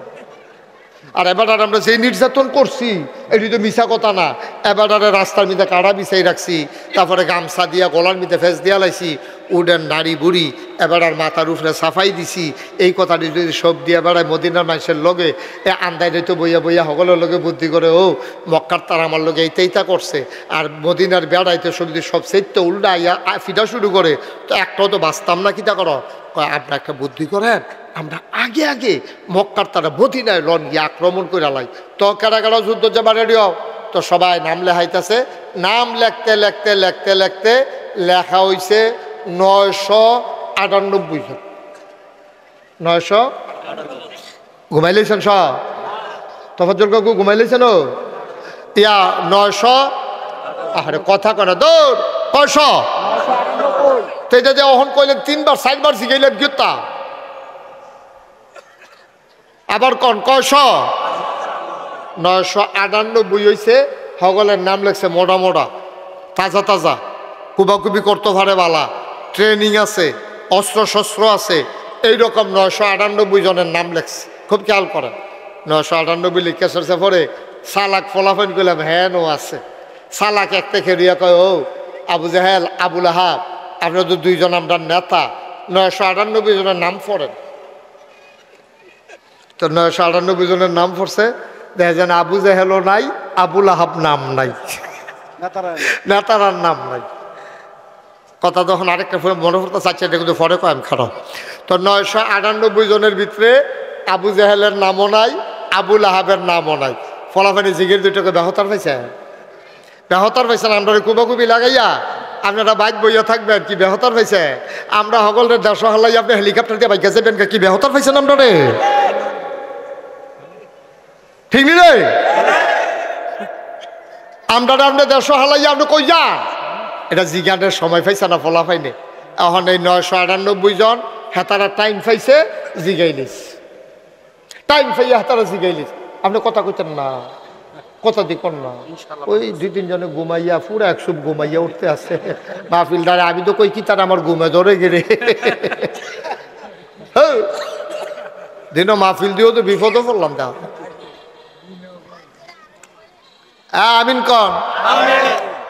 আর এবার আমরা যে নির্যাতন করছি এটি তো মিশা কথা না এবার রাস্তার মধ্যে কাড়া বিছাই রাখছি তারপরে গামছা দিয়া গলার মধ্যে ফেস দিয়া লাইছি উডেন নারী বুড়ি এবার আর মাথার উপরে সাফাই দিছি এই কথাটি যদি সব দিয়ে বেড়ায় মদিনার মানুষের লগে এ আন্দাইলে তো বইয়া বইয়া সকলের লগে বুদ্ধি করে ও মক্কার তার আমার লগে এইটা করছে আর মদিনার বেড়াইতে যদি সব সেইটা উল্টা আইয়া ফিটা শুরু করে তো একটাও তো বাঁচতাম না কিতা করো আপনার একটা বুদ্ধি করেন আমরা আগে আগে মক্কার তারা মদিনায় লন গিয়ে আক্রমণ করে লাই তো কারা কারা যুদ্ধ যাবার রেডিও তো সবাই নাম লেখাইতেছে নাম লেখতে লেখতে লেখতে লেখতে লেখা হয়েছে 998 জন 900 ঘুমাইলেছেন সব তফাজ্জল কাকু ঘুমাইলেছেন ও ইয়া 900 আরে কথা কয় না দৌড় 900 তো এটা যে অহন কইলেন 3বার 4বার শিখাইলেন গীতা আবার কন 998 হয়েছে সকলের নাম লেখছে মোটা মোটা তাজা তাজা কুবাকুবি করতে পারে বালা ট্রেনিং আছে অস্ত্র শস্ত্র আছে এইরকম 998 জনের নাম লেখছে খুব খেয়াল করেন 998 লিখে সরছে পরে সালাক ফলাফল করলাম হ্যাঁ ও আছে সালাক একটা খেরিয়া কয় ও আবু জাহেল আবুল আহাব আপনারা তো 2 জন আমরা নেতা 998 জনের নাম পড়েন তো 998 জনের নাম পড়ছে দেখা যায় আবু জাহেলও নাই আবুল আহাব নাম নাই নেতারার নাম নাই কথা যখন আরেকটা মনে পড়তে চাচ্ছে এটা কিন্তু পরে কয় আমি খারাপ তো 998 জনের ভিতরে আবু জাহেলের নামও নাই আবুল আহাবের নামও নাই ফলাফানি জিগের দুটোকে বেহতার পাইছে বেহতার পাইছেন আমরা কুবাকুবি লাগাইয়া আপনারা বাইক বইয়া থাকবেন কি বেহতার পাইছে আমরা সকলের 150 হালাই আপনি হেলিকপ্টার দিয়ে বাইকে যাবেন কি বেহতার পাইছেন আমরা রে ঠিক নি রে আমরা আপনার 150 হালাইয়া আপনি কই যান এটা জিজ্ঞানের সময় পাইছে না ফলা পাইনি এখন এই 998 জন হেতারা টাইম পাইছে জিগাইলিস টাইম পাইয়া হেতারা জিগাইলিস আপনি কথা কইতেন না কথা দিকন না ওই 2-3 জনে ঘুমাইয়া পুরো 100 ঘুমাইয়া উঠতে আছে মাহফিলদারে আমি তো কই কি তার আমার ঘুমে ধরে গেলে দিন মাহফিল দিয়েও তো বিপদও পড়লাম তা আমিন কন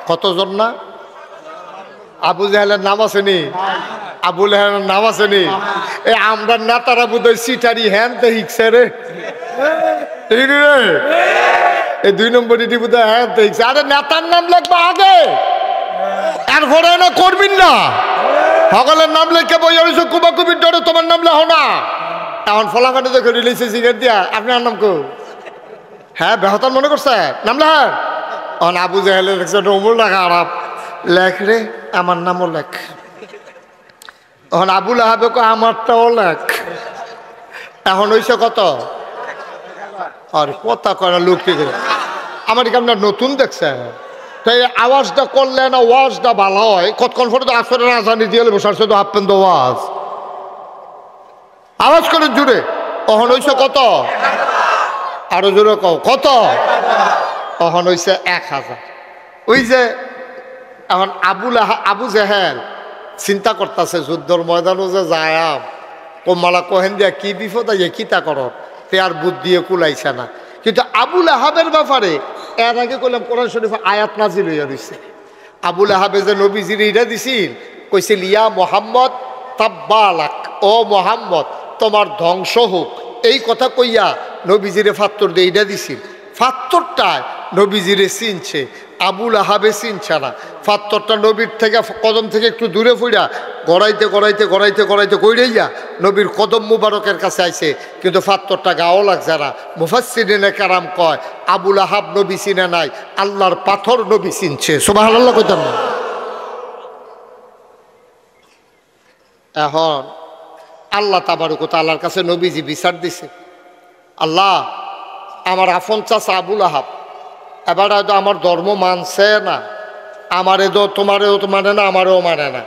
কতজন না আবু জাহেলের নাম আসেনি আবু জাহেলের নাম আসেনি এই আমরা নেতারা বোধহয় সিটারি হ্যান তো হিকছে রে এই 2 নম্বর ইটি বোধহয় হ্যান তো হিকছে আরে নেতার নাম লিখবা আগে এরপরে না করবিন না সকলের নাম লিখে বই হয়েছে কুবাকুবির ডরে তোমার নাম লেখো না এখন ফলাফাটে দেখে রিলিজে সিগারেট দিয়া আপনার নাম কো হ্যাঁ বেহতার মনে করছে নাম লেখ এখন আবু জাহেলের দেখছে রমুল লেখা আরাপ লেখ রে আমার নামও লেখ এখন আবুল আহাবে কো আমারটাও লেখ এখন হইছে কত আর কথা কয় লোক ঠিক আমার কি আপনার নতুন দেখছে তাই আওয়াজটা করলে না ওয়াজটা ভালো হয় কতক্ষণ পরে তো আসরের আজানি দিয়ে বসার সাথে হাফ পেন ওয়াজ আওয়াজ করে জুড়ে এখন হইছে কত আরো জোরে কও কত তখন হয়েছে 1000 ওই যে এখন আবু জাহেল চিন্তা করতেছে যুদ্ধর ময়দানও যে যায়াম কোমালা কহেন দিয়া কি বিপদ আইয়ে কিতা কর তে আর বুদ্ধি কুলাইছে না কিন্তু আবুল আহাবের ব্যাপারে এর আগে কইলাম কোরআন শরীফ আয়াত নাজিল হইয়া রইছে আবুল আহাবে যে নবীজির ইটা দিছিল কইছিল ইয়া মোহাম্মদ তাব্বালাক ও মোহাম্মদ তোমার ধ্বংস হোক এই কথা কইয়া নবীজিরে ফাত্তর দিয়ে ইটা দিছিল ফাত্তরটায় নবীজিরে চিনছে আবুল আহাবে চিনছে না ফাত্তরটা নবীর থেকে কদম থেকে একটু দূরে ফুইরা গড়াইতে গড়াইতে গড়াইতে গড়াইতে কইরাইয়া নবীর কদম মুবারকের কাছে আইছে কিন্তু ফাত্তরটা গাও লাগছে না মুফাসসিরিনে কেরাম কয় আবুল আহাব নবী চিনে নাই আল্লাহর পাথর নবী চিনছে সুবহানাল্লাহ কইতাম না এখন আল্লাহ তাবারক ওয়া তাআলার কাছে নবীজি বিচার দিছে, আল্লাহ আমার আফন চাচা আবুল আহাব এবার হয়তো আমার ধর্ম মানছে না, আমারে তো তোমারেও তো মানে না, আমারও মানে না,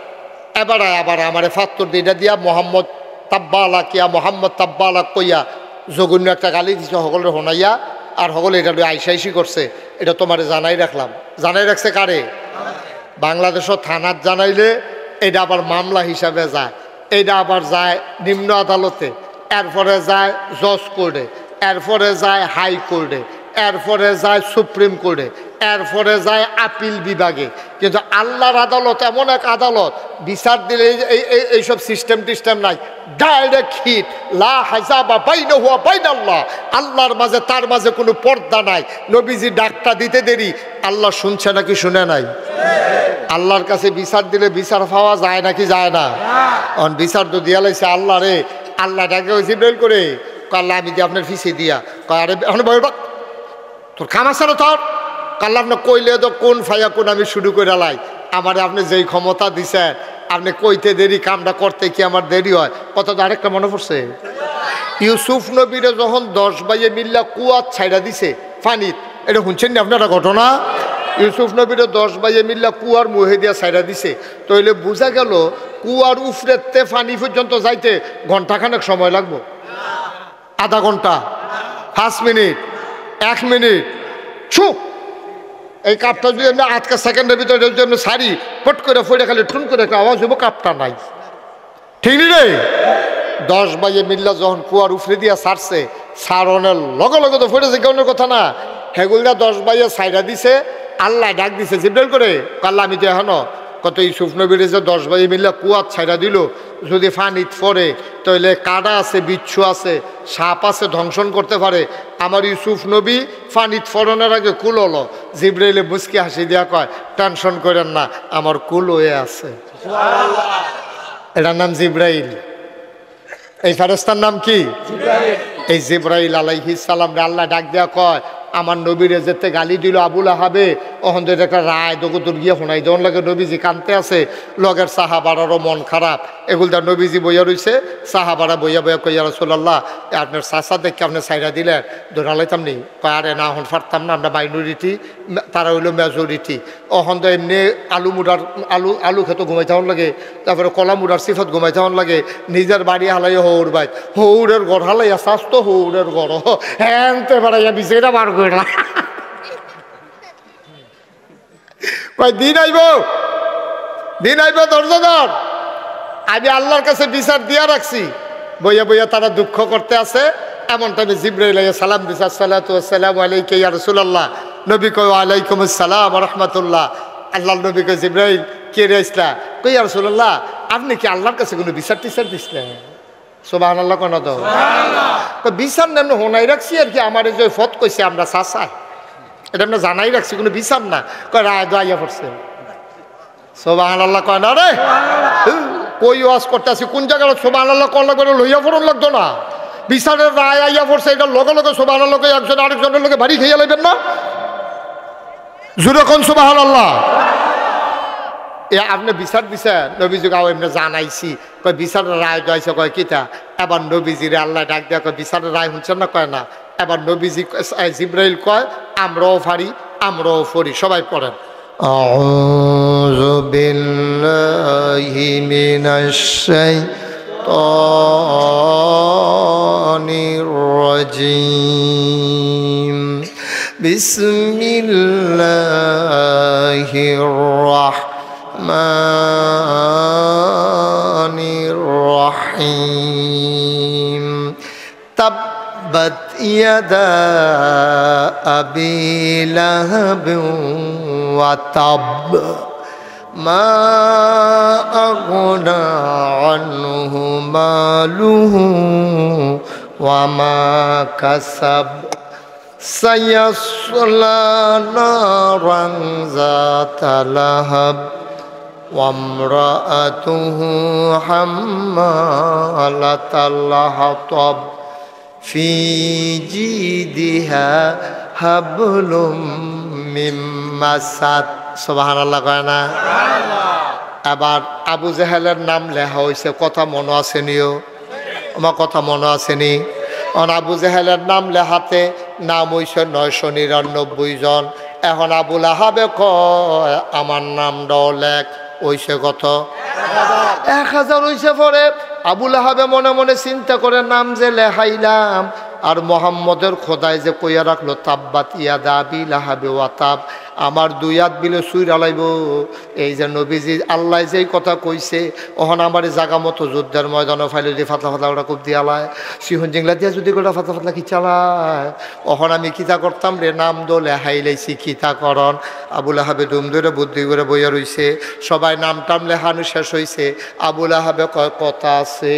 এবার আবার আমারে ফাত্তর দিটা দিয়া মোহাম্মদ তাব্বালা কিয়া মোহাম্মদ তাব্বালা কইয়া জঘন্য একটা গালি দিছে সকলের হোনাইয়া, আর সকলে এটা আইসাইসি করছে। এটা তোমারে জানাই রাখলাম। জানাই রাখছে কারে? বাংলাদেশও থানাত জানাইলে এটা আবার মামলা হিসাবে যায়, এটা আবার যায় নিম্ন আদালতে, এরপরে যায় জজ কোর্টে, এরপরে যায় হাইকোর্টে, এরপরে যায় সুপ্রিম কোর্টে, এরপরে যায় আপিল বিভাগে। কিন্তু আল্লাহর আদালত এমন এক আদালত, বিচার দিলে এইসব সিস্টেম টিস্টেম নাই, ডাইরেক্ট হিট, লা হাজাবা বাইনাহু ওয়া বাইনাল্লাহ, আল্লাহর মাঝে তার মাঝে কোনো পর্দা নাই। নবীজি ডাকটা দিতে দেরি, আল্লাহ শুনছে নাকি শুনে নাই? আল্লাহর কাছে বিচার দিলে বিচার পাওয়া যায় নাকি যায় না? অন বিচার তো দিয়া লাইছে আল্লাহ রে। আল্লাহ ডাকে জিব্রাইল করে, আল্লাহ আমি দিয়ে আপনার ফিসে দিয়া আরে এখন বলবা তোর কাম আছে না তোর? আল্লাহ আপনি কইলে তো কোন ফাইয়া কোন আমি শুরু করে লাই, আমার আপনি যেই ক্ষমতা দিছেন, আপনি কইতে দেরি কামটা করতে কি আমার দেরি হয়? কত আরেকটা মনে পড়ছে, ইউসুফ নবীরে যখন 10 ভাইয়ে মিল্লা কুয়াত ছাইড়া দিছে ফানিত, এটা শুনছেন না আপনারা ঘটনা? ইউসুফ নবীরে 10 ভাইয়ে মিল্লা কুয়ার মুহে দিয়া ছাইড়া দিছে, তাইলে বোঝা গেল কুয়ার উফরেতে ফানি পর্যন্ত যাইতে ঘন্টাখানেক সময় লাগবো? আধা ঘন্টা, 5 মিনিট, 1 মিনিট। ছুপ এই কাপটা যদি আমরা আজকে সেকেন্ডের ভিতরে যদি আমরা সারি পট করে ফোড়ে খালি টুন করে একটা আওয়াজ হবো, কাপটা নাই। ঠিক নি রে? 10 ভাইয়ে মিল্লা যখন কুয়ার উফরে দিয়া ছাড়ছে, সারনের লগে লগে তো ফোড়েছে কেউনের কথা না, হেগুলদা 10 ভাইয়ে ছাইড়া দিছে। আল্লাহ ডাক দিছে জিব্রাইল করে, আল্লাহ আমি তো এখনো কত ইউসুফ নবীর যে 10 ভাইয়ে মিল্লা কুয়াত ছাইড়া দিল, যদি ফানিত পড়ে তাইলে কাটা আছে, বিচ্ছু আছে, সাপ আছে, ধ্বংসন করতে পারে। আমার ইউসুফ নবী ফানিত ফড়নের আগে কুল হলো। জিব্রাইলে মুচকি হাসি দিয়া কয়, টেনশন করেন না, আমার কুল হয়ে আছে। এটার নাম জিব্রাইল। এই ফেরেশতার নাম কি? এই জিব্রাইল আলাইহিস সালাম রে আল্লাহ ডাক দেয়া কয়, আমার নবীরে যেতে গালি দিল আবুল আহাবে, ওখান থেকে একটা রায় দগুতুর গিয়ে শোনাই দেওয়ার লাগে নবীজি কানতে আছে, লগের সাহাবারারও মন খারাপ। এগুলটা নবীজি বইয়া রইছে, সাহাবারা বইয়া বইয়া কইয়া রাসূলুল্লাহ আপনার চাচা দেখে আপনি সাইরা দিলেন, ধরালাইতাম নি? কয় আরে না, এখন পারতাম না, আমরা মাইনরিটি, তারা হইলো মেজরিটি। ওখান তো এমনি আলু খেতে ঘুমাইতে হন লাগে, তারপরে কলা মুড়ার সিফত ঘুমাইতে হন লাগে, নিজের বাড়ি হালাই হৌর বাই, হৌরের ঘর হালাইয়া স্বাস্থ্য হৌরের ঘর হ্যানতে বেড়াইয়া বিছেটা বার করে না। কয় দিন আইব, দিন আইব, দরজা ধর। আমি আল্লাহর কাছে বিচার দিয়া রাখছি। বইয়া বইয়া তারা দুঃখ করতে আছে। এমন টাইমে জিব্রাইল আলাইহিস সালাম দিছে, আসসালাতু ওয়াসসালামু আলাইকা ইয়া রাসূলুল্লাহ। নবী কয় ওয়ালাইকুম আসসালাম ওয়া রাহমাতুল্লাহ। আল্লাহর নবী কয় জিব্রাইল কে রে আসলা? কই ইয়া রাসূলুল্লাহ আপনি কি আল্লাহর কাছে কোনো বিচার টিচার দিছিলেন? সুবহানাল্লাহ কোন তো সুবহানাল্লাহ। বিচার নেন হোনাই রাখছি আর কি, আমার যে ফত কইছে আমরা চাচা, এটা আমরা জানাই রাখছি, কোনো বিচার না। কয় রায় দোয়া পড়ছে। সুবহানাল্লাহ কয় না রে, কই ওয়াজ করতে আসি কোন জায়গায় সুবহানাল্লাহ কল করে লইয়া পড়ন লাগতো না। বিচারের রায় আইয়া পড়ছে, এটা লগে লগে সুবহানাল্লাহ কই একজন আরেকজনের লগে বাড়ি খেয়ে লাইবেন না। জোরে কোন সুবহানাল্লাহ। আপনি বিচার দিছেন, নবীজি গাও এমনি জানাইছি। কয় বিচারের রায় দোয়াইছে। কয় কিতা? এবার নবীজিরে আল্লাহ ডাক দেয়া কয় বিচারের রায় শুনছেন না? কয় না। এবার নবীজি জিব্রাইল কয় আমরাও ফারি, আমরাও ফরি। সবাই পড়েন, আউযু বিল্লাহি মিনাশ শাইতানির রাজীম। বিসমিল্লাহির রাহমানির রাহিম। তাব্বাত ইয়াদা আবি লাহাব ওয়া তাব মা আগনা আনহু মালুহু ওয়া মা কাসাব সায়াসলা নারান যাতা লাহাব ওয়া ইমরাআতুহু হাম্মালাতাল হাতাব ফি জিদিহা হাবলুম মিন মাসাদ। সুবহানাল্লাহ কয় না? আবার আবু জাহেলের নাম লেখা হয়েছে, কথা মনে আসেনিও? আমার কথা মনে আসেনি? আবু জাহেলের নাম লেখাতে নাম হয়েছে 999 জন। এখন আবুল আহাবে কয় আমার নামটাও লেখ, হইছে কত? 1000 হইছে। পরে আবুল আহাবে মনে মনে চিন্তা করে নাম যে লেখাইলাম আর মোহাম্মদের খোদায় যে কইয়া রাখলো তাব্বাত ইয়াদা আবি লাহাবে ওয়াতাব, আমার 2 হাত বিলে সুইরা লাইব। এই যে নবীজি আল্লাহ যেই কথা কইছে, ওখানে আমার জাগা মতো যুদ্ধের ময়দানে ফাইলে দিয়ে ফাতলা ফাতলা ওটা খুব দিয়ালায়, সিহন জিংলা দিয়া যদি গোটা ফাতলা ফাতলা কি চালায়, ওখানে আমি কিতা করতাম রে, নাম দোলে হাইলাইছি কিতা করন। আবুল আহাবে দুম ধরে বুদ্ধি করে বইয়া রইছে। সবাই নাম টাম লেখানো শেষ হয়েছে। আবুল আহাবে কয় কথা আছে।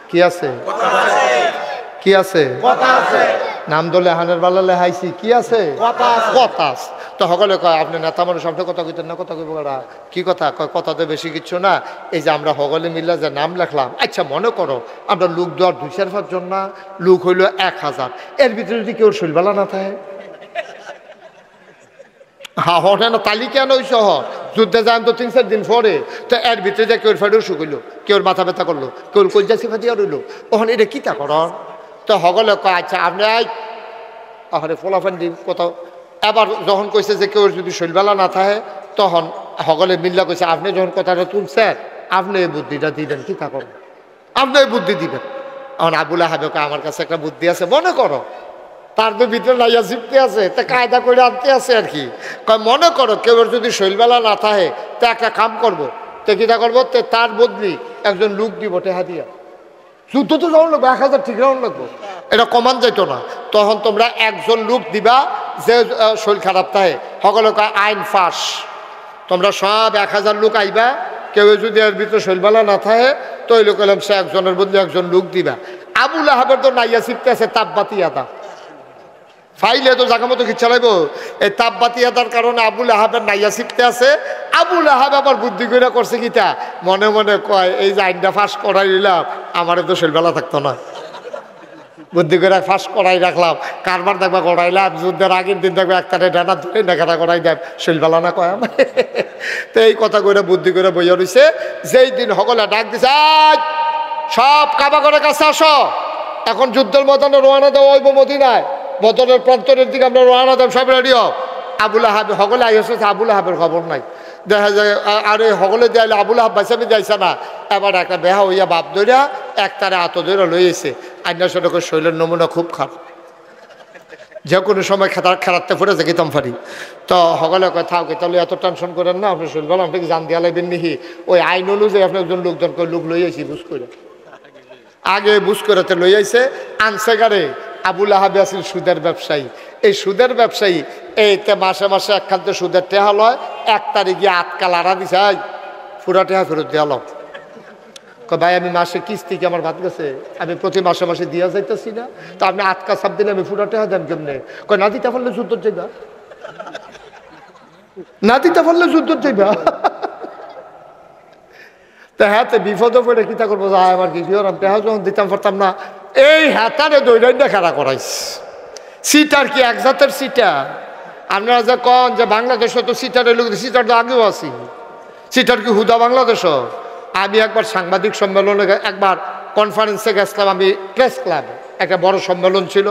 কি আছে? কি আছে? নাম দলে হানের বালা লেহাইছি, কি আছে? কথা আছে। তো সকলে কয় আপনি নেতা মানুষ, আপনি কথা কইতেন না? কথা কইব ওরা কি কথা? কয় কথা তো বেশি কিচ্ছু না, এই যে আমরা সকলে মিলে যে নাম লেখলাম, আচ্ছা মনে করো আমরা লোক দেওয়ার 2-4 জন না, লোক হইল 1000, এর ভিতরে যদি কেউ শৈলবালা না থাকে, হ্যাঁ হঠাৎ না তালিকা নই সহ যুদ্ধে যান তো 3-4 দিন পরে, তো এর ভিতরে যে কেউ ফেডেও শুকিল, কেউ মাথা ব্যথা করলো, কেউ কলজা সিফা দিয়া রইল, ওখানে এটা কিতা কর? তো সকলে কয় আচ্ছা আপনি আরে ফলাফান দিন কোথাও। এবার যখন কইছে যে কেউ যদি শৈলবেলা না থাকে, তখন সকলে মিল্লা কইছে আপনি যখন কথাটা তুলছেন আপনি এই বুদ্ধিটা দিবেন, কিতা করেন আপনি এই বুদ্ধি দিবেন। এখন আবুল আহাবে আমার কাছে একটা বুদ্ধি আছে, মনে করো তার তো ভিতরে লাইয়া জিপতে আছে, তা কায়দা করে আনতে আছে আর কি। কয় মনে করো কেউ যদি শৈলবেলা না থাকে, তা একটা কাম করবো, তো কিতা করবো, তো তার বদলি একজন লোক দিব টেহা দিয়া, যুদ্ধ তো যখন লাগবো 1000 ঠিক রাউন্ড লাগবো, এটা কমান যাইতো না। তখন তোমরা একজন লোক দিবা যে শরীর খারাপ থাকে, সকলে কয় আইন ফাঁস, তোমরা সব 1000 লোক আইবা, কেউ যদি এর ভিতরে শৈলবেলা না থাকে তো ওই লোক এলাম সে একজনের বদলে একজন লোক দিবা। আবুল আহাবের তো নাইয়া শিখতে আছে তাপবাতি আদা, ফাইলে তো জায়গা মতো কি চালাইব, এই তাপবাতি আদার কারণে আবুল আহাবের নাইয়া শিখতে আছে। আবুল আহাব আবার বুদ্ধি করে করছে কিটা, মনে মনে কয় এই যে আইনটা ফাঁস করাই দিলাম, আমারে তো শৈলবেলা থাকতো না, বুদ্ধি করে ফাঁস করাই রাখলাম, কারবার দেখবা করাইলাম, যুদ্ধের আগের দিন দেখবে একটারে ডানা ধরে নেখাটা করাই দেয়, শৈলবেলা না কয় আমার। তো এই কথা করে বুদ্ধি করে বইয়া রয়েছে। যেই দিন সকলে ডাক দিছে সব কাবা করে কাছে আসো, এখন যুদ্ধের ময়দানে রওনা দেওয়া হইব মদিনায়, বদরের প্রান্তরের দিকে আমরা রওনা দেব, সব রেডি হোক। আবুল আহাব সকলে আইসে, আবুল আহাবের খবর নাই, দেখা যায় আরে সকলে দিয়াইলে আবুল আহাব বাইসাবি যাইছে না। এবার একটা বেহা হইয়া বাপ ধরিয়া একটারে আত ধরে লইয়েছে, আইনা সড়কের শৈলের নমুনা খুব খারাপ, যে কোনো সময় খেলাতে ফুটে যে গীতম ফারি। তো সকলে কয় থাকি তাহলে এত টেনশন করেন না, আপনি শৈল বলেন আপনাকে জান দিয়া লাগবেন নিহি, ওই আইন অনুযায়ী আপনি একজন লোকজন লোক লইয়াছি বুঝ করে, আগে বুঝ করেতে লইয়াছে আনছে গাড়ে। আবুল আহাবে আছিল সুদের ব্যবসায়ী, এই সুদের ব্যবসায়ী এইতে মাসে মাসে একখানতে সুদের টেহা লয়, 1 তারিখে আটকাল আড়া দিছে, পুরা টেহা ফেরত দেওয়া লোক। ভাই আমি মাসে কিস্তি কি আমার ভাত গেছে, আমি প্রতি মাসে মাসে দিয়া যাইতেছি না, তো আপনি আটকা চাপ দিলে আমি পুরা টেহা দেন কেমনে? কয় না দিতে পারলে যুদ্ধ যাইবা, না দিতে পারলে যুদ্ধ যাইবা। তো হ্যাঁ তো বিপদে পড়ে কিতা করবো, যায় আমার কি টেহা যখন দিতাম পারতাম না, এই হাতারে দৈরাইডা খাড়া করাইছে। সিটার কি এক জাতের সিটার? আপনারা যে কন যে বাংলাদেশে তো সিটারের লোক, সিটার তো আগেও আছি, সিটার কি হুদা বাংলাদেশ? আমি একবার সাংবাদিক সম্মেলনে, একবার কনফারেন্সে গেছিলাম, আমি প্রেস ক্লাবে একটা বড় সম্মেলন ছিল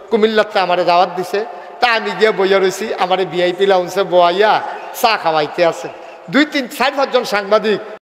কুমিল্লাতে, আমারে দাওয়াত দিছে, তা আমি গিয়ে বইয়া রয়েছি, আমার ভিআইপি লাউন্সে বইয়া চা খাওয়াইতে আছে 2-3-4-5 জন সাংবাদিক।